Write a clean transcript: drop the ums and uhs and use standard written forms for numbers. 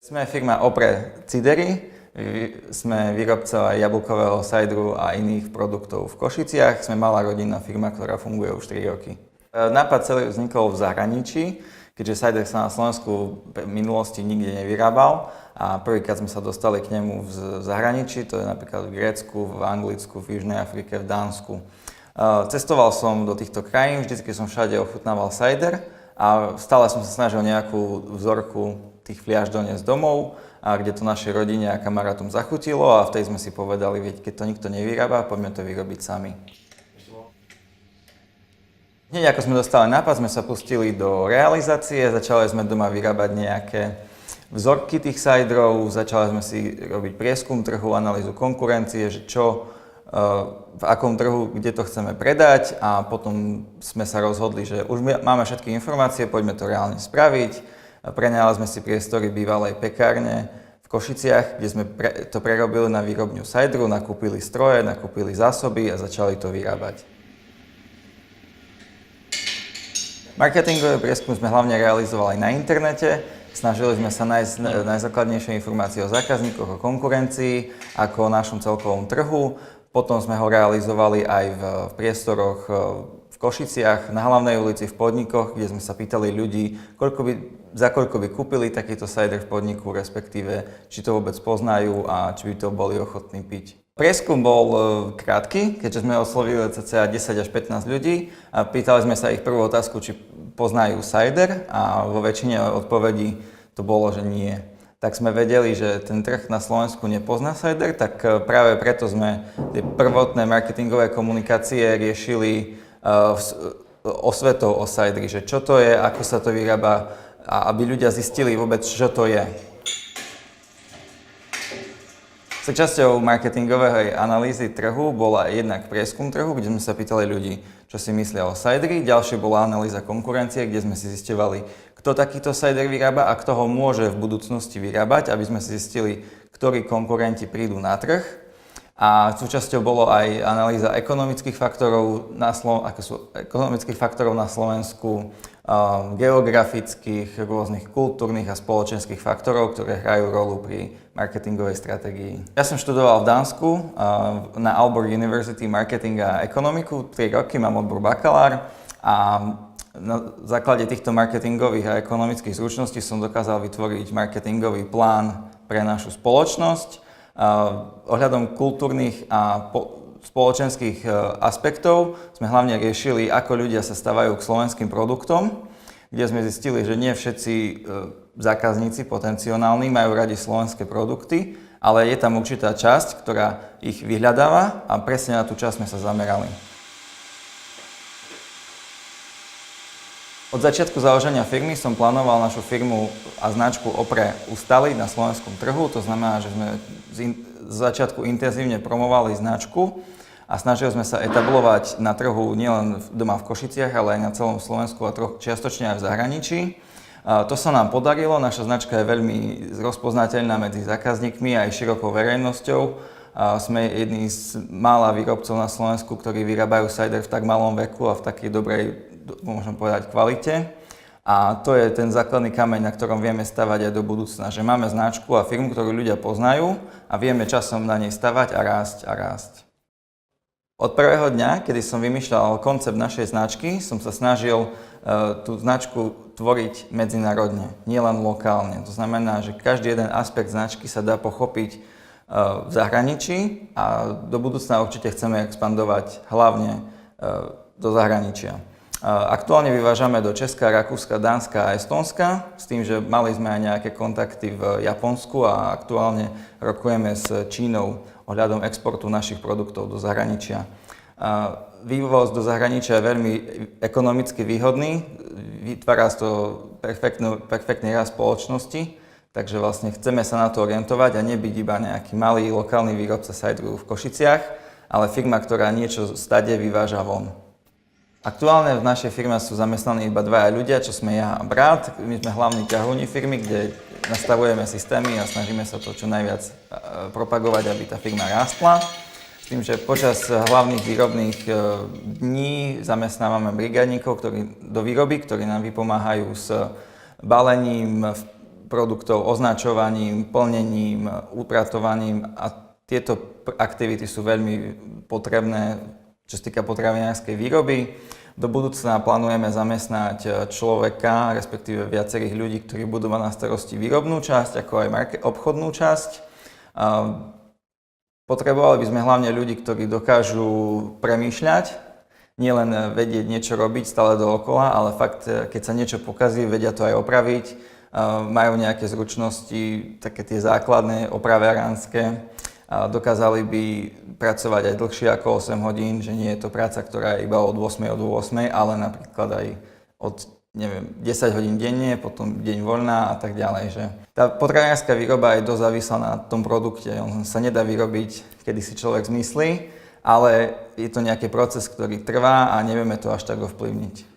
Sme firma Opre Cidery, sme výrobca jablkového sajdru a iných produktov v Košiciach. Sme malá rodinná firma, ktorá funguje už 3 roky. Nápad celý vznikol v zahraničí, keďže sajder sa na Slovensku v minulosti nikde nevyrábal a prvýkrát sme sa dostali k nemu v zahraničí, to je napríklad v Grécku, v Anglicku, v Južnej Afrike, v Dánsku. Cestoval som do týchto krajín, vždycky som všade ochutnával sajder a stále som sa snažil nejakú vzorku tých fliaš doniesť domov, a kde to našej rodine a kamarátom zachutilo a vtedy sme si povedali, veď keď to nikto nevyrába, poďme to vyrobiť sami. Hneď ako sme dostali nápad, sme sa pustili do realizácie, začali sme doma vyrábať nejaké vzorky tých sajdrov, začali sme si robiť prieskum trhu, analýzu konkurencie, že čo, v akom trhu, kde to chceme predať a potom sme sa rozhodli, že už máme všetky informácie, poďme to reálne spraviť. Prenajali sme si priestory bývalej pekárne v Košiciach, kde sme to prerobili na výrobňu sajdru, nakúpili stroje, nakúpili zásoby a začali to vyrábať. Marketingový prieskum sme hlavne realizovali na internete. Snažili sme sa nájsť najzákladnejšie informácie o zákazníkoch, o konkurencii, ako o našom celkovom trhu. Potom sme ho realizovali aj v priestoroch v Košiciach, na Hlavnej ulici, v podnikoch, kde sme sa pýtali ľudí, za koľko by kúpili takýto sajder v podniku, respektíve či to vôbec poznajú a či by to boli ochotní piť. Prieskum bol krátky, keďže sme oslovili cca 10 až 15 ľudí a pýtali sme sa ich prvú otázku, či poznajú sajder a vo väčšine odpovedí to bolo, že nie. Tak sme vedeli, že ten trh na Slovensku nepozná sajder, tak práve preto sme tie prvotné marketingové komunikácie riešili osvetou o sajdri, že čo to je, ako sa to vyrába a aby ľudia zistili vôbec, čo to je. Súčasťou marketingovej analýzy trhu bola jednak prieskum trhu, kde sme sa pýtali ľudí, čo si myslia o sajdri. Ďalšie bola analýza konkurencie, kde sme si zisťovali, kto takýto sajder vyrába a kto ho môže v budúcnosti vyrábať, aby sme si zistili, ktorí konkurenti prídu na trh. A súčasťou bolo aj analýza ekonomických faktorov na Slovensku, geografických, rôznych kultúrnych a spoločenských faktorov, ktoré hrajú rolu pri marketingovej stratégii. Ja som študoval v Dánsku na Aalborg University marketing a ekonomiku, 3 roky, mám odbor bakalár a na základe týchto marketingových a ekonomických zručností som dokázal vytvoriť marketingový plán pre našu spoločnosť. Ohľadom kultúrnych a spoločenských aspektov sme hlavne riešili, ako ľudia sa stavajú k slovenským produktom, kde sme zistili, že nie všetci zákazníci potenciálni majú radi slovenské produkty, ale je tam určitá časť, ktorá ich vyhľadáva a presne na tú časť sme sa zamerali. Od začiatku založenia firmy som plánoval našu firmu a značku Opre ustaliť na slovenskom trhu. To znamená, že sme z začiatku intenzívne promovali značku a snažili sme sa etablovať na trhu nielen doma v Košiciach, ale aj na celom Slovensku a čiastočne aj v zahraničí. To sa nám podarilo, naša značka je veľmi rozpoznateľná medzi zákazníkmi a aj širokou verejnosťou. Sme jedni z mála výrobcov na Slovensku, ktorí vyrábajú sajder v tak malom veku a v takej dobrej, môžem povedať, kvalite. A to je ten základný kameň, na ktorom vieme stavať aj do budúcna, že máme značku a firmu, ktorú ľudia poznajú a vieme časom na nej stavať a rásť a rásť. Od prvého dňa, kedy som vymýšľal koncept našej značky, som sa snažil tú značku tvoriť medzinárodne, nielen lokálne. To znamená, že každý jeden aspekt značky sa dá pochopiť v zahraničí a do budúcna určite chceme expandovať hlavne do zahraničia. Aktuálne vyvážame do Česka, Rakúska, Dánska a Estónska, s tým, že mali sme aj nejaké kontakty v Japonsku a aktuálne rokujeme s Čínou ohľadom exportu našich produktov do zahraničia. Vývoz do zahraničia je veľmi ekonomicky výhodný, vytvára to perfektný rast spoločnosti, takže vlastne chceme sa na to orientovať a nebyť iba nejaký malý lokálny výrobca sajdru v Košiciach, ale firma, ktorá niečo stade vyváža von. Aktuálne v našej firme sú zamestnaní iba 2 ľudia, čo sme ja a brat. My sme hlavní ťahovní firmy, kde nastavujeme systémy a snažíme sa to čo najviac propagovať, aby tá firma rástla. S tým, že počas hlavných výrobných dní zamestnávame brigádnikov do výroby, ktorí nám vypomáhajú s balením, produktov, označovaním, plnením, upratovaním a tieto aktivity sú veľmi potrebné, čo sa týka potravinárskej výroby. Do budúcna plánujeme zamestnať človeka, respektíve viacerých ľudí, ktorí budú mať na starosti výrobnú časť, ako aj obchodnú časť. Potrebovali by sme hlavne ľudí, ktorí dokážu premýšľať, nielen vedieť niečo robiť stále dookola, ale fakt, keď sa niečo pokazí, vedia to aj opraviť, majú nejaké zručnosti, také tie základné, opraviaránske. Dokázali by pracovať aj dlhšie ako 8 hodín, že nie je to práca, ktorá je iba od 8 do 8, ale napríklad aj od 10 hodín denne, potom deň voľná a tak ďalej. Že tá potravinárska výroba je dosť závislá na tom produkte. On sa nedá vyrobiť, kedy si človek zmyslí, ale je to nejaký proces, ktorý trvá a nevieme to až tak ovplyvniť.